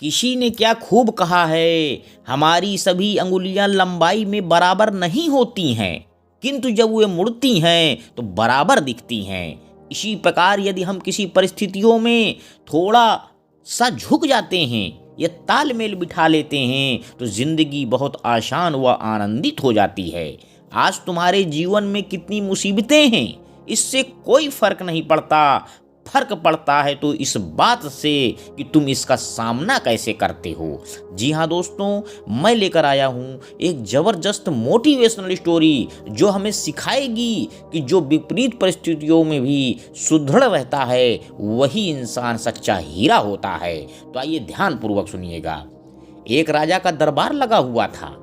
किसी ने क्या खूब कहा है, हमारी सभी अंगुलियां लंबाई में बराबर नहीं होती हैं, किंतु जब वे मुड़ती हैं तो बराबर दिखती हैं। इसी प्रकार यदि हम किसी परिस्थितियों में थोड़ा सा झुक जाते हैं या तालमेल बिठा लेते हैं तो जिंदगी बहुत आसान व आनंदित हो जाती है। आज तुम्हारे जीवन में कितनी मुसीबतें हैं, इससे कोई फर्क नहीं पड़ता। फर्क पड़ता है तो इस बात से कि तुम इसका सामना कैसे करते हो। जी हाँ दोस्तों, मैं लेकर आया हूँ एक ज़बरदस्त मोटिवेशनल स्टोरी जो हमें सिखाएगी कि जो विपरीत परिस्थितियों में भी सुदृढ़ रहता है वही इंसान सच्चा हीरा होता है। तो आइए ध्यानपूर्वक सुनिएगा। एक राजा का दरबार लगा हुआ था।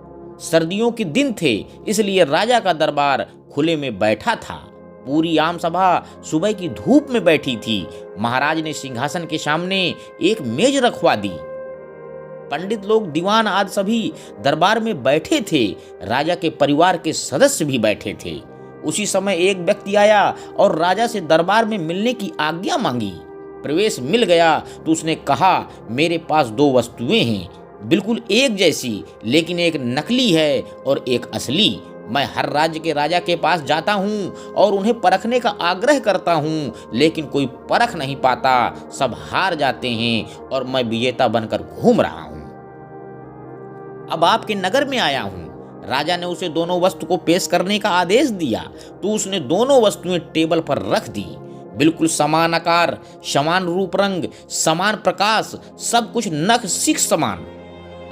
सर्दियों के दिन थे, इसलिए राजा का दरबार खुले में बैठा था। पूरी आम सभा सुबह की धूप में बैठी थी। महाराज ने सिंहासन के सामने एक मेज रखवा दी। पंडित लोग, दीवान आदि सभी दरबार में बैठे थे। राजा के परिवार के सदस्य भी बैठे थे। उसी समय एक व्यक्ति आया और राजा से दरबार में मिलने की आज्ञा मांगी। प्रवेश मिल गया तो उसने कहा, मेरे पास दो वस्तुएं हैं, बिल्कुल एक जैसी, लेकिन एक नकली है और एक असली। मैं हर राज्य के राजा के पास जाता हूँ और उन्हें परखने का आग्रह करता हूँ, लेकिन कोई परख नहीं पाता। सब हार जाते हैं और मैं विजेता बनकर घूम रहा हूँ। अब आपके नगर में आया हूँ। राजा ने उसे दोनों वस्तु को पेश करने का आदेश दिया तो उसने दोनों वस्तुएं टेबल पर रख दी। बिल्कुल समान आकार, समान रूप रंग, समान प्रकाश, सब कुछ नख सिख समान।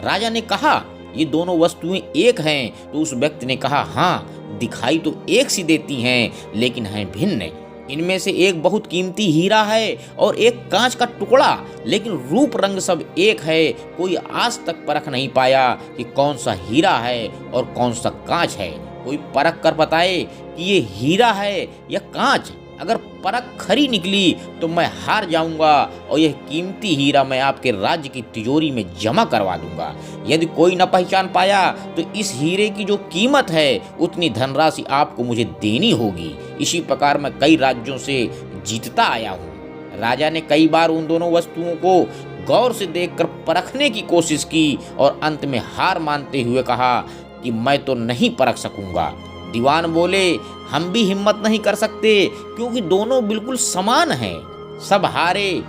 राजा ने कहा, ये दोनों वस्तुएं एक हैं। तो उस व्यक्ति ने कहा, हाँ, दिखाई तो एक सी देती हैं, लेकिन हैं भिन्न। इनमें से एक बहुत कीमती हीरा है और एक कांच का टुकड़ा, लेकिन रूप रंग सब एक है। कोई आज तक परख नहीं पाया कि कौन सा हीरा है और कौन सा कांच है। कोई परख कर बताए कि ये हीरा है या कांच। अगर परख खरी निकली तो मैं हार जाऊंगा और यह कीमती हीरा मैं आपके राज्य की तिजोरी में जमा करवा दूंगा। यदि कोई न पहचान पाया तो इस हीरे की जो कीमत है उतनी धनराशि आपको मुझे देनी होगी। इसी प्रकार मैं कई राज्यों से जीतता आया हूँ। राजा ने कई बार उन दोनों वस्तुओं को गौर से देखकर परखने की कोशिश की और अंत में हार मानते हुए कहा कि मैं तो नहीं परख सकूंगा। दीवान बोले, हम भी हिम्मत नहीं कर सकते क्योंकि दोनों बिल्कुल समान हैं। सब हारे,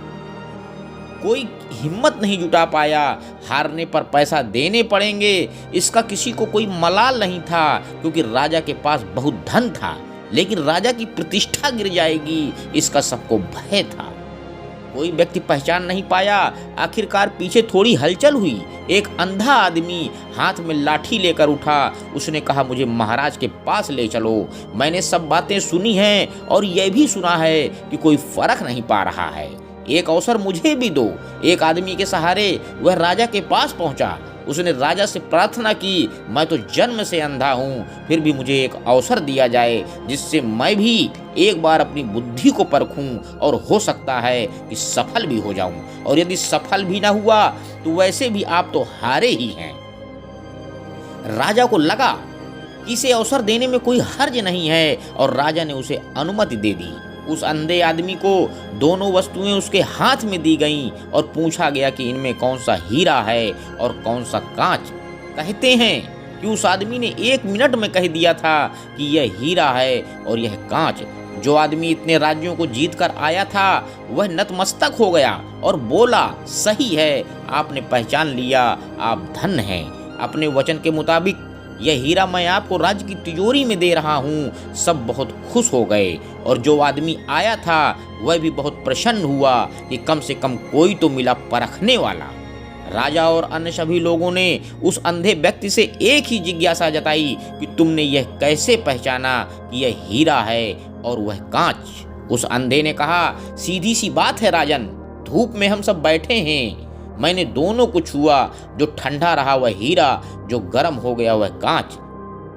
कोई हिम्मत नहीं जुटा पाया। हारने पर पैसा देने पड़ेंगे, इसका किसी को कोई मलाल नहीं था क्योंकि राजा के पास बहुत धन था, लेकिन राजा की प्रतिष्ठा गिर जाएगी इसका सबको भय था। कोई व्यक्ति पहचान नहीं पाया। आखिरकार पीछे थोड़ी हलचल हुई। एक अंधा आदमी हाथ में लाठी लेकर उठा। उसने कहा, मुझे महाराज के पास ले चलो। मैंने सब बातें सुनी हैं और यह भी सुना है कि कोई फर्क नहीं पा रहा है। एक अवसर मुझे भी दो। एक आदमी के सहारे वह राजा के पास पहुंचा। उसने राजा से प्रार्थना की, मैं तो जन्म से अंधा हूँ, फिर भी मुझे एक अवसर दिया जाए जिससे मैं भी एक बार अपनी बुद्धि को परखूं और हो सकता है कि सफल भी हो जाऊं। और यदि सफल भी ना हुआ तो वैसे भी आप तो हारे ही हैं। राजा को लगा कि इसे अवसर देने में कोई हर्ज नहीं है और राजा ने उसे अनुमति दे दी। उस अंधे आदमी को दोनों वस्तुएं उसके हाथ में दी गईं और पूछा गया कि इनमें कौन सा हीरा है और कौन सा कांच। कहते हैं कि उस आदमी ने 1 मिनट में कह दिया था कि यह हीरा है और यह कांच। जो आदमी इतने राज्यों को जीत कर आया था वह नतमस्तक हो गया और बोला, सही है, आपने पहचान लिया, आप धन्य हैं। अपने वचन के मुताबिक यह हीरा मैं आपको राज्य की तिजोरी में दे रहा हूँ। सब बहुत खुश हो गए और जो आदमी आया था वह भी बहुत प्रसन्न हुआ कि कम से कम कोई तो मिला परखने वाला। राजा और अन्य सभी लोगों ने उस अंधे व्यक्ति से एक ही जिज्ञासा जताई कि तुमने यह कैसे पहचाना कि यह हीरा है और वह कांच। उस अंधे ने कहा, सीधी सी बात है राजन, धूप में हम सब बैठे हैं, मैंने दोनों को छुआ, जो ठंडा रहा वह हीरा, जो गर्म हो गया वह कांच।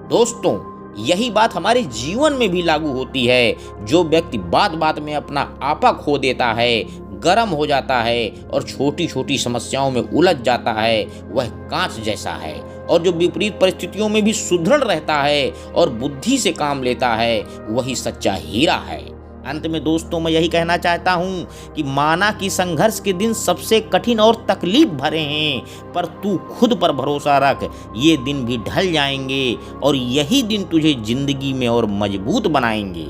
दोस्तों, यही बात हमारे जीवन में भी लागू होती है। जो व्यक्ति बात बात में अपना आपा खो देता है, गर्म हो जाता है और छोटी छोटी समस्याओं में उलझ जाता है, वह कांच जैसा है। और जो विपरीत परिस्थितियों में भी सुदृढ़ रहता है और बुद्धि से काम लेता है, वही सच्चा हीरा है। अंत में दोस्तों मैं यही कहना चाहता हूँ कि माना कि संघर्ष के दिन सबसे कठिन और तकलीफ भरे हैं, पर तू खुद पर भरोसा रख, ये दिन भी ढल जाएंगे और यही दिन तुझे जिंदगी में और मजबूत बनाएंगे।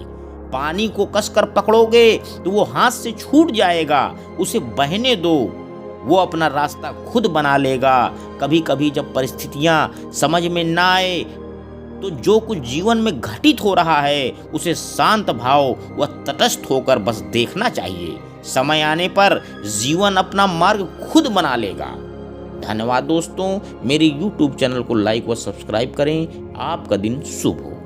पानी को कसकर पकड़ोगे तो वो हाथ से छूट जाएगा, उसे बहने दो, वो अपना रास्ता खुद बना लेगा। कभी कभी जब परिस्थितियाँ समझ में ना आए तो जो कुछ जीवन में घटित हो रहा है उसे शांत भाव व तटस्थ होकर बस देखना चाहिए। समय आने पर जीवन अपना मार्ग खुद बना लेगा। धन्यवाद दोस्तों, मेरे YouTube चैनल को लाइक व सब्सक्राइब करें। आपका दिन शुभ हो।